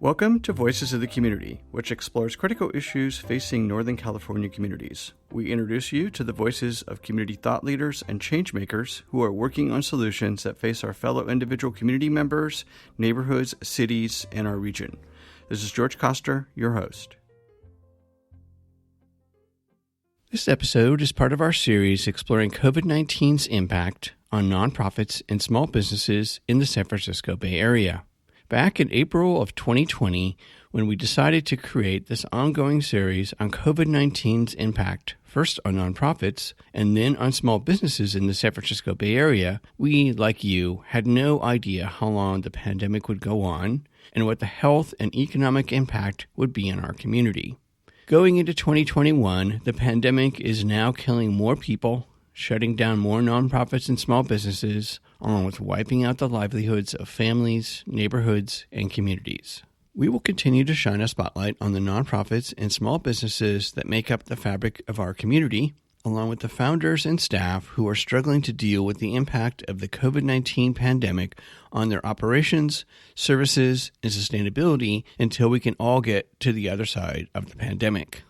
Welcome to Voices of the Community, which explores critical issues facing Northern California communities. We introduce you to the voices of community thought leaders and change makers who are working on solutions that face our fellow individual community members, neighborhoods, cities, and our region. This is George Koster, your host. This episode is part of our series exploring COVID-19's impact on nonprofits and small businesses in the San Francisco Bay Area. Back in April of 2020, when we decided to create this ongoing series on COVID-19's impact, first on nonprofits and then on small businesses in the San Francisco Bay Area, we, like you, had no idea how long the pandemic would go on and what the health and economic impact would be in our community. Going into 2021, the pandemic is now killing more people, shutting down more nonprofits and small businesses, along with wiping out the livelihoods of families, neighborhoods, and communities. We will continue to shine a spotlight on the nonprofits and small businesses that make up the fabric of our community, along with the founders and staff who are struggling to deal with the impact of the COVID-19 pandemic on their operations, services, and sustainability until we can all get to the other side of the pandemic.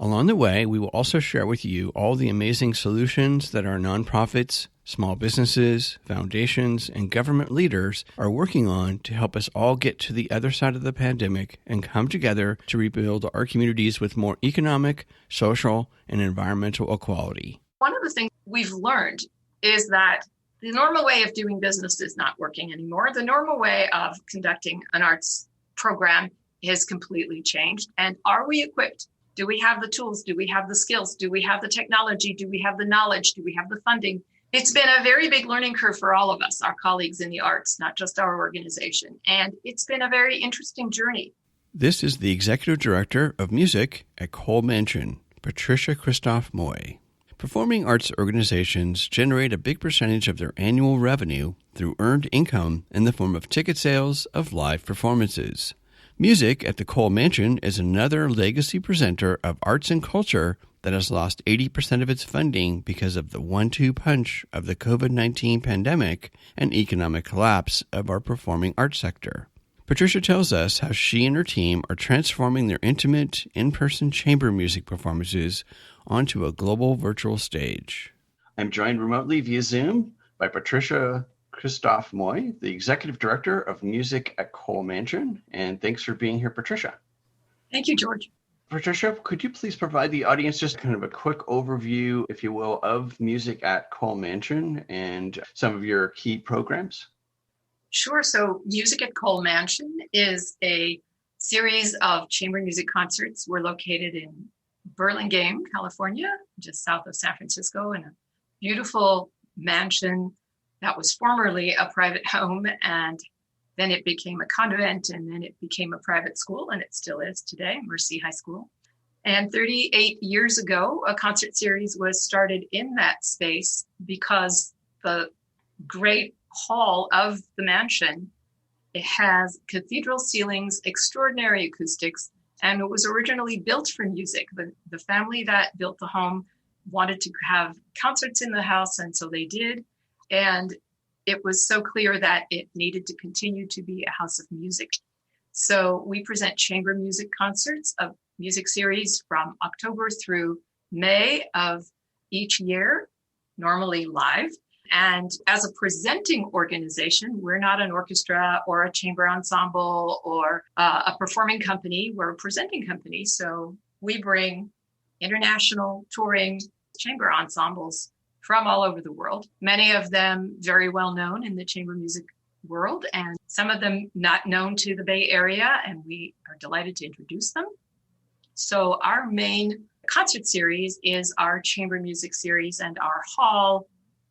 Along the way, we will also share with you all the amazing solutions that our nonprofits, small businesses, foundations, and government leaders are working on to help us all get to the other side of the pandemic and come together to rebuild our communities with more economic, social, and environmental equality. One of the things we've learned is that the normal way of doing business is not working anymore. The normal way of conducting an arts program has completely changed. And are we equipped? Do we have the tools? Do we have the skills? Do we have the technology? Do we have the knowledge? Do we have the funding? It's been a very big learning curve for all of us, our colleagues in the arts, not just our organization. And it's been a very interesting journey. This is the Executive Director of Music at Kohl Mansion, Patricia Kristof Moy. Performing arts organizations generate a big percentage of their annual revenue through earned income in the form of ticket sales of live performances. Music at the Kohl Mansion is another legacy presenter of arts and culture that has lost 80% of its funding because of the 1-2 punch of the COVID-19 pandemic and economic collapse of our performing arts sector. Patricia tells us how she and her team are transforming their intimate, in-person chamber music performances onto a global virtual stage. I'm joined remotely via Zoom by Patricia Kristof Moy, the Executive Director of Music at Kohl Mansion. And thanks for being here, Patricia. Thank you, George. Patricia, could you please provide the audience just kind of a quick overview, if you will, of Music at Kohl Mansion and some of your key programs? Sure. So Music at Kohl Mansion is a series of chamber music concerts. We're located in Burlingame, California, just south of San Francisco, in a beautiful mansion that was formerly a private home, and then it became a convent, and then it became a private school, and it still is today, Mercy High School. And 38 years ago, a concert series was started in that space because the great hall of the mansion, it has cathedral ceilings, extraordinary acoustics, and it was originally built for music. The family that built the home wanted to have concerts in the house, and so they did. And it was so clear that it needed to continue to be a house of music. So we present chamber music concerts, a music series from October through May of each year, normally live. And as a presenting organization, we're not an orchestra or a chamber ensemble or a performing company. We're a presenting company. So we bring international touring chamber ensembles from all over the world, many of them very well known in the chamber music world, and some of them not known to the Bay Area, and we are delighted to introduce them. So our main concert series is our chamber music series, and our hall,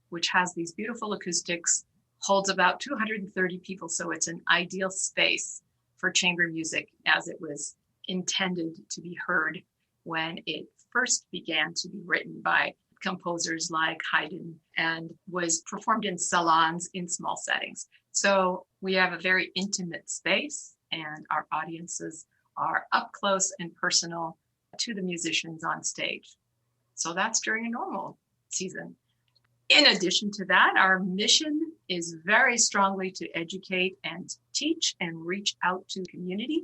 which has these beautiful acoustics, holds about 230 people. So it's an ideal space for chamber music as it was intended to be heard when it first began to be written by composers like Haydn and was performed in salons in small settings. So we have a very intimate space, and our audiences are up close and personal to the musicians on stage. So that's during a normal season. In addition to that, our mission is very strongly to educate and teach and reach out to the community.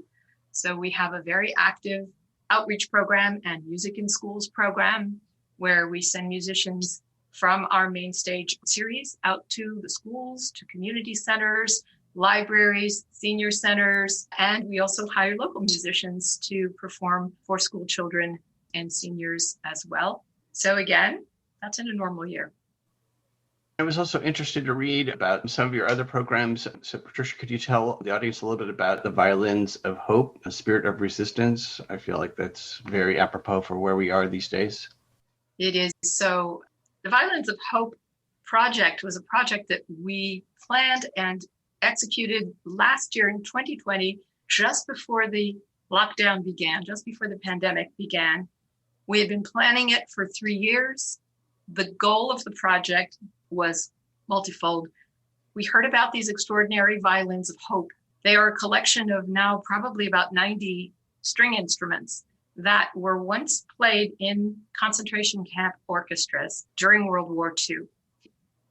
So we have a very active outreach program and music in schools program where we send musicians from our main stage series out to the schools, to community centers, libraries, senior centers, and we also hire local musicians to perform for school children and seniors as well. So again, that's in a normal year. I was also interested to read about some of your other programs. So Patricia, could you tell the audience a little bit about the Violins of Hope, a spirit of resistance? I feel like that's very apropos for where we are these days. It is. So the Violins of Hope project was a project that we planned and executed last year in 2020, just before the lockdown began, just before the pandemic began. We had been planning it for 3 years. The goal of the project was multifold. We heard about these extraordinary violins of hope. They are a collection of now probably about 90 string instruments that were once played in concentration camp orchestras during World War II.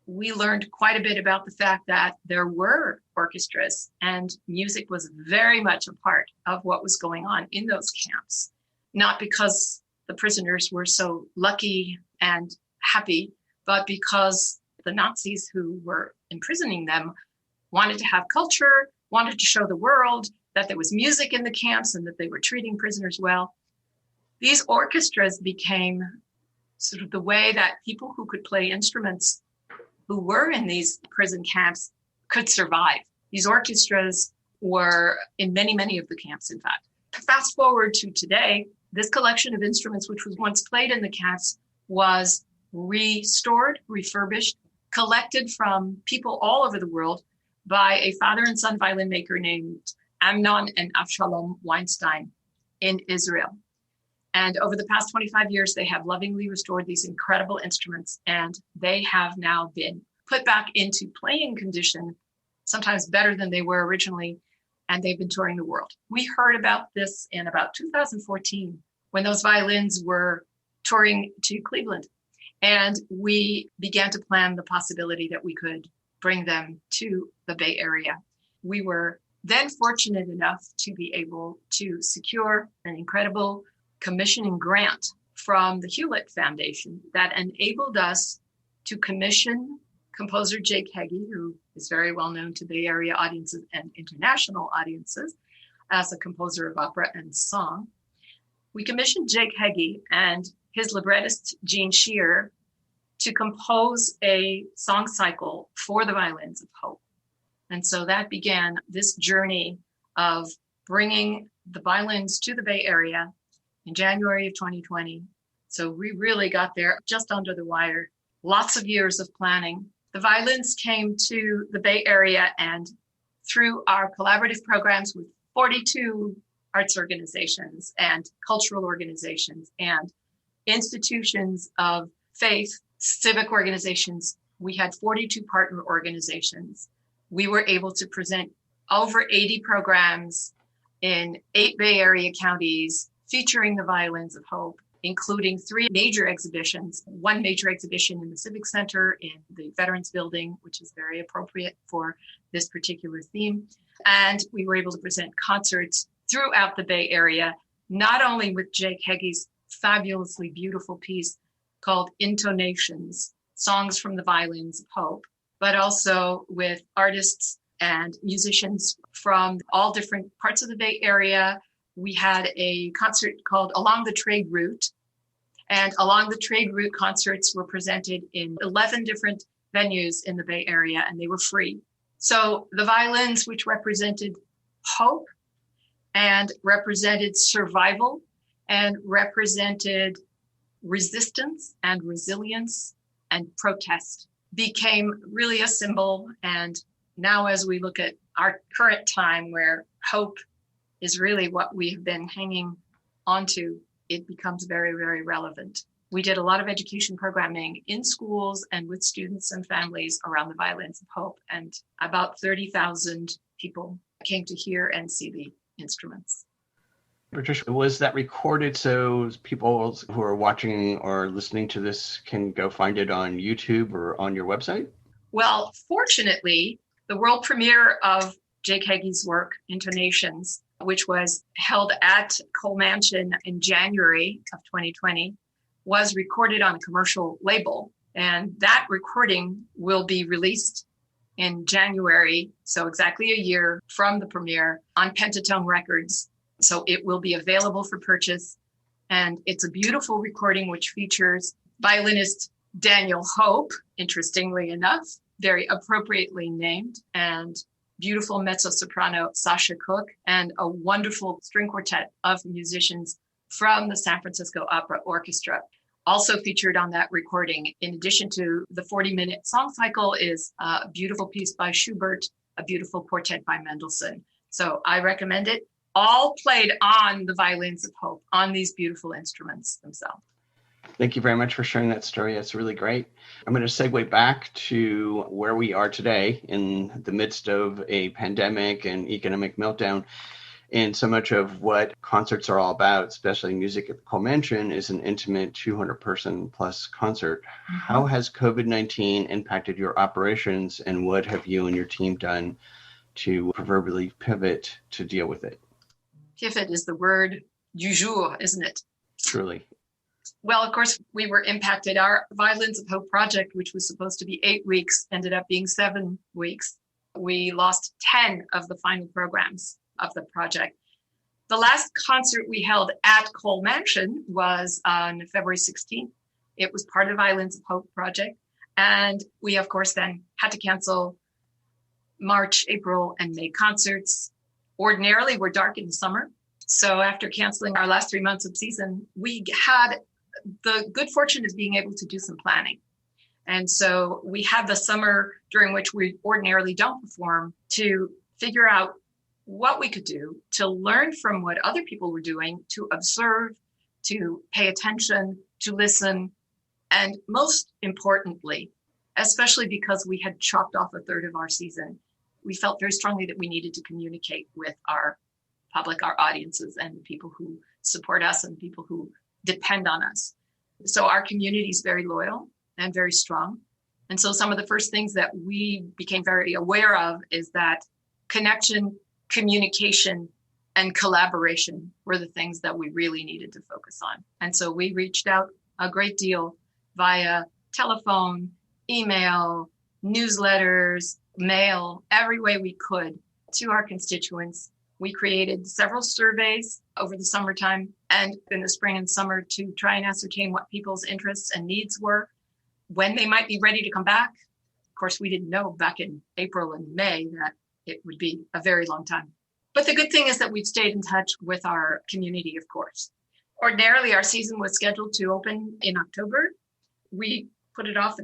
We learned quite a bit about the fact that there were orchestras and music was very much a part of what was going on in those camps, not because the prisoners were so lucky and happy, but because the Nazis who were imprisoning them wanted to have culture, wanted to show the world that there was music in the camps and that they were treating prisoners well. These orchestras became sort of the way that people who could play instruments who were in these prison camps could survive. These orchestras were in many, many of the camps, in fact. Fast forward to today, this collection of instruments, which was once played in the camps, was restored, refurbished, collected from people all over the world by a father and son violin maker named Amnon and Avshalom Weinstein in Israel. And over the past 25 years, they have lovingly restored these incredible instruments, and they have now been put back into playing condition, sometimes better than they were originally, and they've been touring the world. We heard about this in about 2014 when those violins were touring to Cleveland. And we began to plan the possibility that we could bring them to the Bay Area. We were then fortunate enough to be able to secure an incredible commissioning grant from the Hewlett Foundation that enabled us to commission composer Jake Heggie, who is very well known to Bay Area audiences and international audiences as a composer of opera and song. We commissioned Jake Heggie and his librettist, Gene Shear, to compose a song cycle for the Violins of Hope. And so that began this journey of bringing the violins to the Bay Area in January of 2020. So we really got there just under the wire. Lots of years of planning. The violins came to the Bay Area, and through our collaborative programs with 42 arts organizations and cultural organizations and institutions of faith, civic organizations, we had 42 partner organizations. We were able to present over 80 programs in 8 Bay Area counties featuring the Violins of Hope, including 3 major exhibitions, 1 major exhibition in the Civic Center in the Veterans Building, which is very appropriate for this particular theme. And we were able to present concerts throughout the Bay Area, not only with Jake Heggie's fabulously beautiful piece called Intonations, Songs from the Violins of Hope, but also with artists and musicians from all different parts of the Bay Area. We had a concert called Along the Trade Route, and Along the Trade Route concerts were presented in 11 different venues in the Bay Area, and they were free. So the violins, which represented hope and represented survival and represented resistance and resilience and protest, became really a symbol. And now as we look at our current time where hope is really what we have been hanging onto, it becomes very, very relevant. We did a lot of education programming in schools and with students and families around the Violins of Hope, and about 30,000 people came to hear and see the instruments. Patricia, was that recorded so people who are watching or listening to this can go find it on YouTube or on your website? Well, fortunately, the world premiere of Jake Heggie's work, Intonations, which was held at Kohl Mansion in January of 2020, was recorded on a commercial label. And that recording will be released in January, so exactly a year from the premiere, on Pentatone Records. So it will be available for purchase. And it's a beautiful recording which features violinist Daniel Hope, interestingly enough, very appropriately named, and beautiful mezzo-soprano Sasha Cook, and a wonderful string quartet of musicians from the San Francisco Opera Orchestra. Also featured on that recording, in addition to the 40-minute song cycle, is a beautiful piece by Schubert, a beautiful quartet by Mendelssohn. So I recommend it. All played on the violins of Hope, on these beautiful instruments themselves. Thank you very much for sharing that story. That's really great. I'm going to segue back to where we are today in the midst of a pandemic and economic meltdown. And so much of what concerts are all about, especially music at the Kohl Mansion, is an intimate 200-person plus concert. Mm-hmm. How has COVID-19 impacted your operations, and what have you and your team done to proverbially pivot to deal with it? Pivot is the word du jour, isn't it? Truly. Well, of course, we were impacted. Our Violins of Hope project, which was supposed to be 8 weeks, ended up being 7 weeks. We lost 10 of the final programs of the project. The last concert we held at Kohl Mansion was on February 16th. It was part of the Violins of Hope project. And we, of course, then had to cancel March, April, and May concerts. Ordinarily, we're dark in the summer. So after canceling our last 3 months of season, we had the good fortune of being able to do some planning. And so we had the summer during which we ordinarily don't perform to figure out what we could do to learn from what other people were doing, to observe, to pay attention, to listen, and most importantly, especially because we had chopped off a third of our season, we felt very strongly that we needed to communicate with our public, our audiences, and the people who support us and people who depend on us. So our community is very loyal and very strong. And so some of the first things that we became very aware of is that connection, communication, and collaboration were the things that we really needed to focus on. And so we reached out a great deal via telephone, email, newsletters, mail, every way we could to our constituents. We created several surveys over the summertime and in the spring and summer to try and ascertain what people's interests and needs were, when they might be ready to come back. Of course, we didn't know back in April and May that it would be a very long time. But the good thing is that we've stayed in touch with our community, of course. Ordinarily, our season was scheduled to open in October. We put it off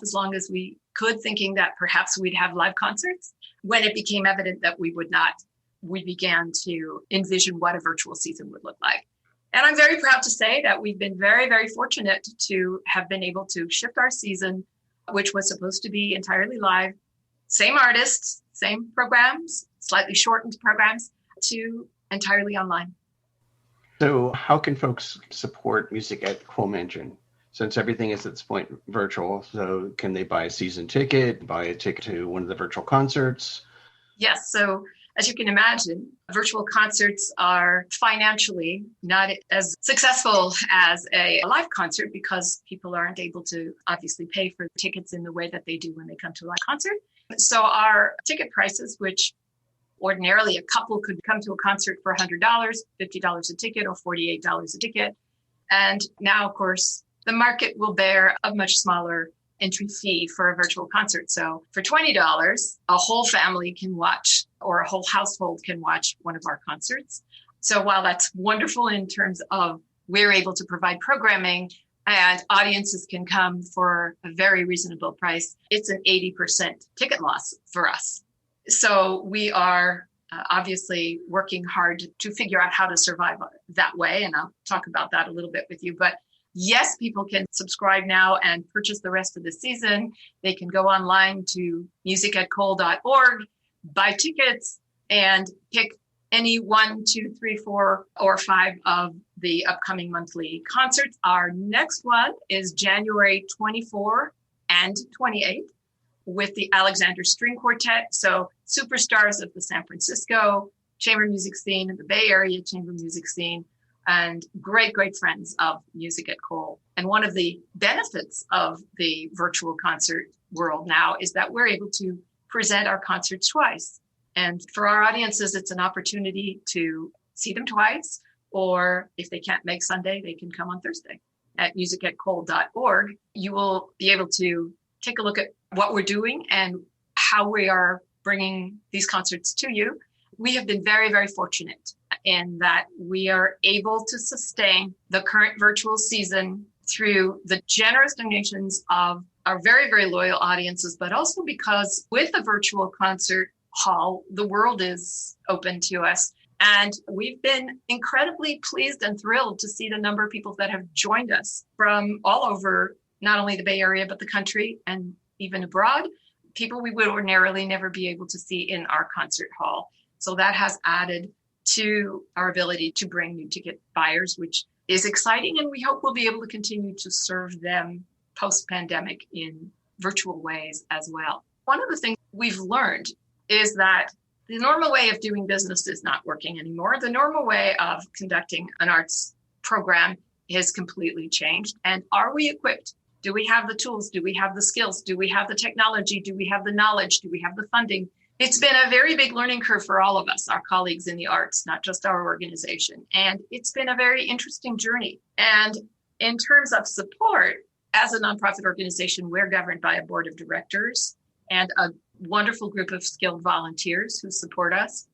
as long as we could, thinking that perhaps we'd have live concerts. When it became evident that we would not, we began to envision what a virtual season would look like. And I'm very proud to say that we've been very, very fortunate to have been able to shift our season, which was supposed to be entirely live, same artists, same programs, slightly shortened programs, to entirely online. So how can folks support music at Kohl Mansion? Since everything is at this point virtual, so can they buy a season ticket, buy a ticket to one of the virtual concerts? Yes. So as you can imagine, virtual concerts are financially not as successful as a live concert because people aren't able to obviously pay for tickets in the way that they do when they come to a live concert. So our ticket prices, which ordinarily a couple could come to a concert for $100, $50 a ticket, or $48 a ticket. And now, of course, the market will bear a much smaller entry fee for a virtual concert. So for $20, a whole family can watch, or a whole household can watch one of our concerts. So while that's wonderful in terms of we're able to provide programming and audiences can come for a very reasonable price, it's an 80% ticket loss for us. So we are obviously working hard to figure out how to survive that way. And I'll talk about that a little bit with you. But yes, people can subscribe now and purchase the rest of the season. They can go online to musicatkohl.org, buy tickets, and pick any 1, 2, 3, 4, or 5 of the upcoming monthly concerts. Our next one is January 24 and 28 with the Alexander String Quartet. So superstars of the San Francisco chamber music scene in the Bay Area chamber music scene, and great friends of Music at Kohl. And one of the benefits of the virtual concert world now is that we're able to present our concerts twice. And for our audiences, it's an opportunity to see them twice, or if they can't make Sunday, they can come on Thursday. At musicatkohl.org, you will be able to take a look at what we're doing and how we are bringing these concerts to you. We have been very fortunate in that we are able to sustain the current virtual season through the generous donations of our very loyal audiences, but also because with the virtual concert hall, the world is open to us. And we've been incredibly pleased and thrilled to see the number of people that have joined us from all over, not only the Bay Area, but the country and even abroad, people we would ordinarily never be able to see in our concert hall. So that has added to our ability to bring new ticket buyers, which is exciting. And we hope we'll be able to continue to serve them post-pandemic in virtual ways as well. One of the things we've learned is that the normal way of doing business is not working anymore. The normal way of conducting an arts program has completely changed. And are we equipped? Do we have the tools? Do we have the skills? Do we have the technology? Do we have the knowledge? Do we have the funding? It's been a very big learning curve for all of us, our colleagues in the arts, not just our organization. And it's been a very interesting journey. And in terms of support, as a nonprofit organization, we're governed by a board of directors and a wonderful group of skilled volunteers who support us.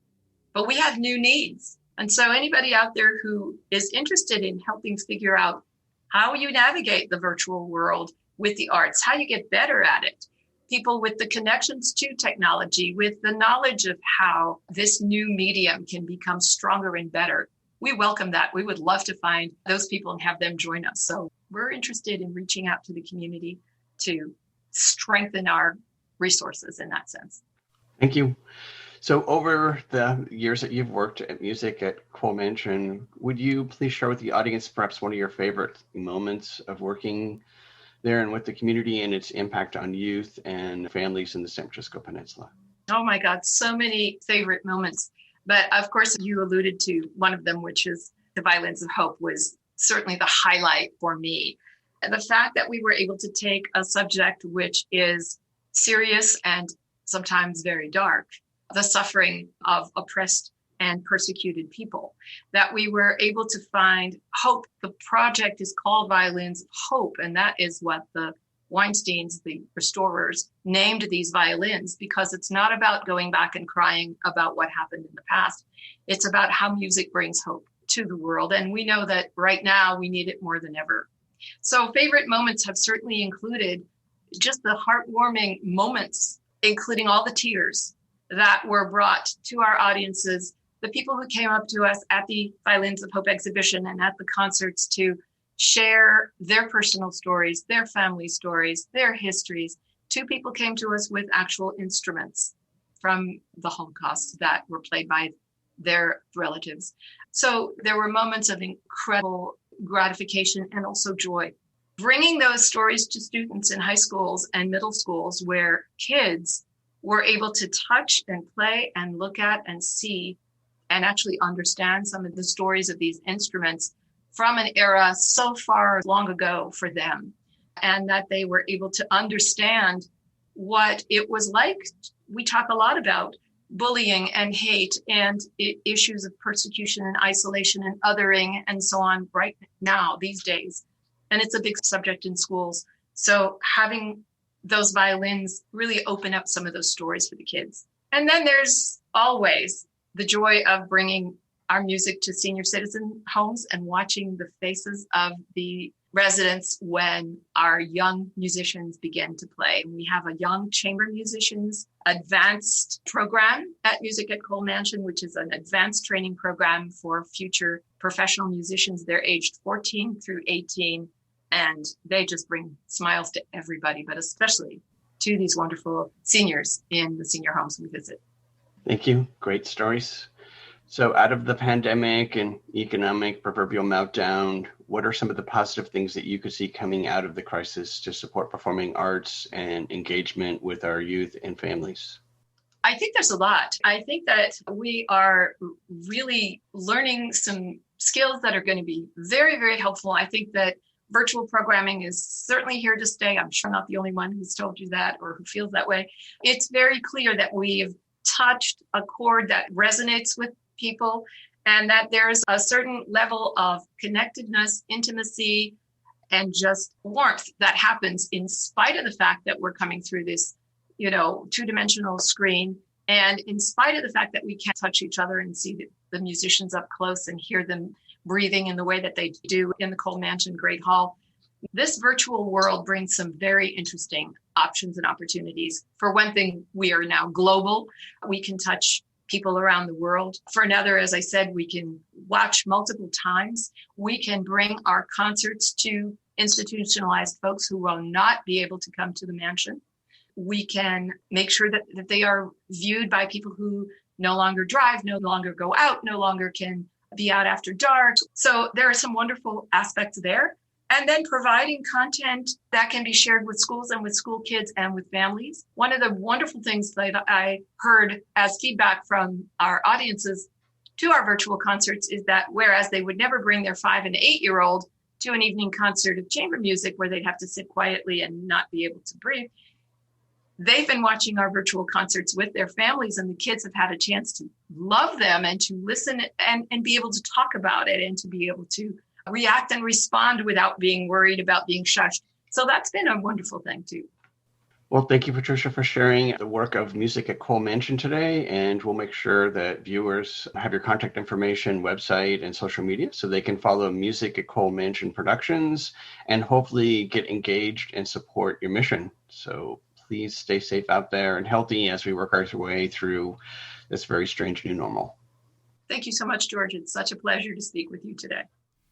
But we have new needs. And so anybody out there who is interested in helping figure out how you navigate the virtual world with the arts, how you get better at it, people with the connections to technology, with the knowledge of how this new medium can become stronger and better, we welcome that. We would love to find those people and have them join us. So we're interested in reaching out to the community to strengthen our resources in that sense. Thank you. So over the years that you've worked at Music at Kohl Mansion, would you please share with the audience perhaps one of your favorite moments of working there and with the community and its impact on youth and families in the San Francisco Peninsula? Oh my God, so many favorite moments. But of course, you alluded to one of them, which is the Violins of Hope, was certainly the highlight for me. And the fact that we were able to take a subject which is serious and sometimes very dark, the suffering of oppressed and persecuted people, that we were able to find hope. The project is called Violins of Hope, and that is what the Weinsteins, the restorers, named these violins, because it's not about going back and crying about what happened in the past. It's about how music brings hope to the world. And we know that right now we need it more than ever. So favorite moments have certainly included just the heartwarming moments, including all the tears that were brought to our audiences, the people who came up to us at the Violins of Hope exhibition and at the concerts to share their personal stories, their family stories, their histories. 2 people came to us with actual instruments from the Holocaust that were played by their relatives. So there were moments of incredible gratification and also joy. Bringing those stories to students in high schools and middle schools where kids were able to touch and play and look at and see and actually understand some of the stories of these instruments from an era so far long ago for them, and that they were able to understand what it was like. We talk a lot about bullying and hate and issues of persecution and isolation and othering and so on right now, these days. And it's a big subject in schools. So having those violins really open up some of those stories for the kids. And then there's always the joy of bringing our music to senior citizen homes and watching the faces of the residents when our young musicians begin to play. We have a young chamber musicians advanced program at Music at Kohl Mansion, which is an advanced training program for future professional musicians. They're aged 14 through 18, and they just bring smiles to everybody, but especially to these wonderful seniors in the senior homes we visit. Thank you. Great stories. So out of the pandemic and economic proverbial meltdown, what are some of the positive things that you could see coming out of the crisis to support performing arts and engagement with our youth and families? I think there's a lot. I think that we are really learning some skills that are going to be very, very helpful. I think that virtual programming is certainly here to stay. I'm sure I'm not the only one who's told you that or who feels that way. It's very clear that we've touched a chord that resonates with people and that there's a certain level of connectedness, intimacy, and just warmth that happens in spite of the fact that we're coming through this, two-dimensional screen. And in spite of the fact that we can't touch each other and see the musicians up close and hear them breathing in the way that they do in the Kohl Mansion Great Hall, this virtual world brings some very interesting options and opportunities. For one thing, we are now global. We can touch people around the world. For another, as I said, we can watch multiple times. We can bring our concerts to institutionalized folks who will not be able to come to the mansion. We can make sure that they are viewed by people who no longer drive, no longer go out, no longer can be out after dark. So there are some wonderful aspects there. And then providing content that can be shared with schools and with school kids and with families. One of the wonderful things that I heard as feedback from our audiences to our virtual concerts is that whereas they would never bring their 5 and 8-year-old to an evening concert of chamber music where they'd have to sit quietly and not be able to breathe, they've been watching our virtual concerts with their families, and the kids have had a chance to love them and to listen and be able to talk about it and to be able to react and respond without being worried about being shushed. So that's been a wonderful thing too. Well, thank you, Patricia, for sharing the work of music at Kohl Mansion today. And we'll make sure that viewers have your contact information, website, and social media so they can follow Music at Kohl Mansion Productions and hopefully get engaged and support your mission. So please stay safe out there and healthy as we work our way through this very strange new normal. Thank you so much, George. It's such a pleasure to speak with you today.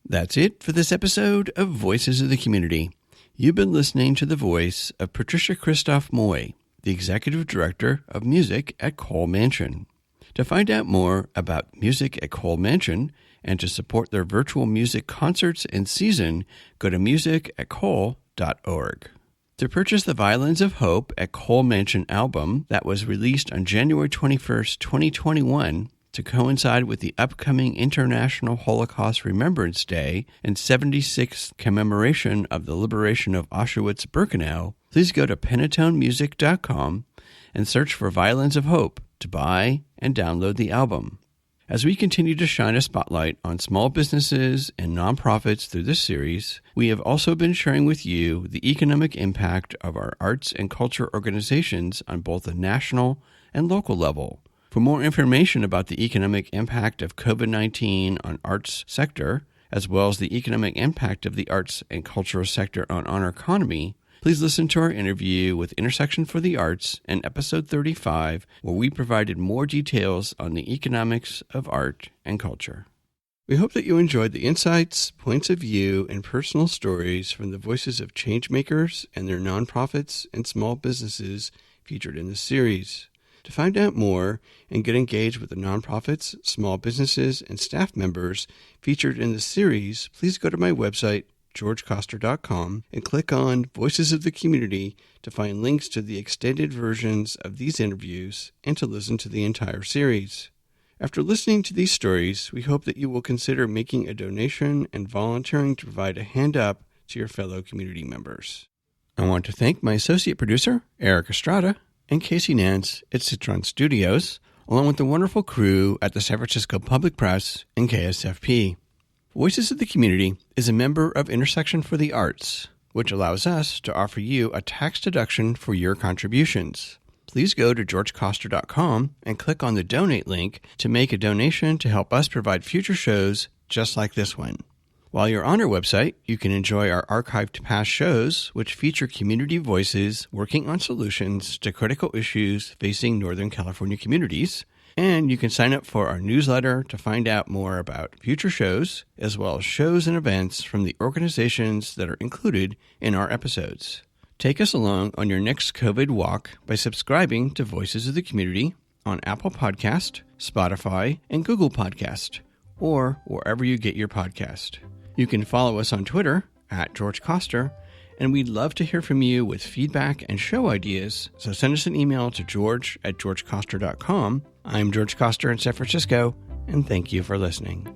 That's it for this episode of Voices of the Community. You've been listening to the voice of Patricia Kristof Moy, the Executive Director of Music at Kohl Mansion. To find out more about Music at Kohl Mansion and to support their virtual music concerts and season, go to musicatkohl.org. To purchase the Violins of Hope at Kohl Mansion album that was released on January 21st, 2021, to coincide with the upcoming International Holocaust Remembrance Day and 76th commemoration of the liberation of Auschwitz-Birkenau, please go to penatonemusic.com and search for Violins of Hope to buy and download the album. As we continue to shine a spotlight on small businesses and nonprofits through this series, we have also been sharing with you the economic impact of our arts and culture organizations on both the national and local level. For more information about the economic impact of COVID-19 on arts sector, as well as the economic impact of the arts and cultural sector on our economy, please listen to our interview with Intersection for the Arts in episode 35, where we provided more details on the economics of art and culture. We hope that you enjoyed the insights, points of view, and personal stories from the voices of changemakers and their nonprofits and small businesses featured in this series. To find out more and get engaged with the nonprofits, small businesses, and staff members featured in the series, please go to my website, georgecoster.com, and click on Voices of the Community to find links to the extended versions of these interviews and to listen to the entire series. After listening to these stories, we hope that you will consider making a donation and volunteering to provide a hand up to your fellow community members. I want to thank my associate producer, Eric Estrada, and Casey Nance at Citron Studios, along with the wonderful crew at the San Francisco Public Press and KSFP. Voices of the Community is a member of Intersection for the Arts, which allows us to offer you a tax deduction for your contributions. Please go to georgecoster.com and click on the donate link to make a donation to help us provide future shows just like this one. While you're on our website, you can enjoy our archived past shows, which feature community voices working on solutions to critical issues facing Northern California communities. And you can sign up for our newsletter to find out more about future shows, as well as shows and events from the organizations that are included in our episodes. Take us along on your next COVID walk by subscribing to Voices of the Community on Apple Podcast, Spotify, and Google Podcast, or wherever you get your podcast. You can follow us on Twitter at George Coster And we'd love to hear from you with feedback and show ideas, so send us an email to george@georgecoster.com. I'm George Coster in San Francisco, and thank you for listening.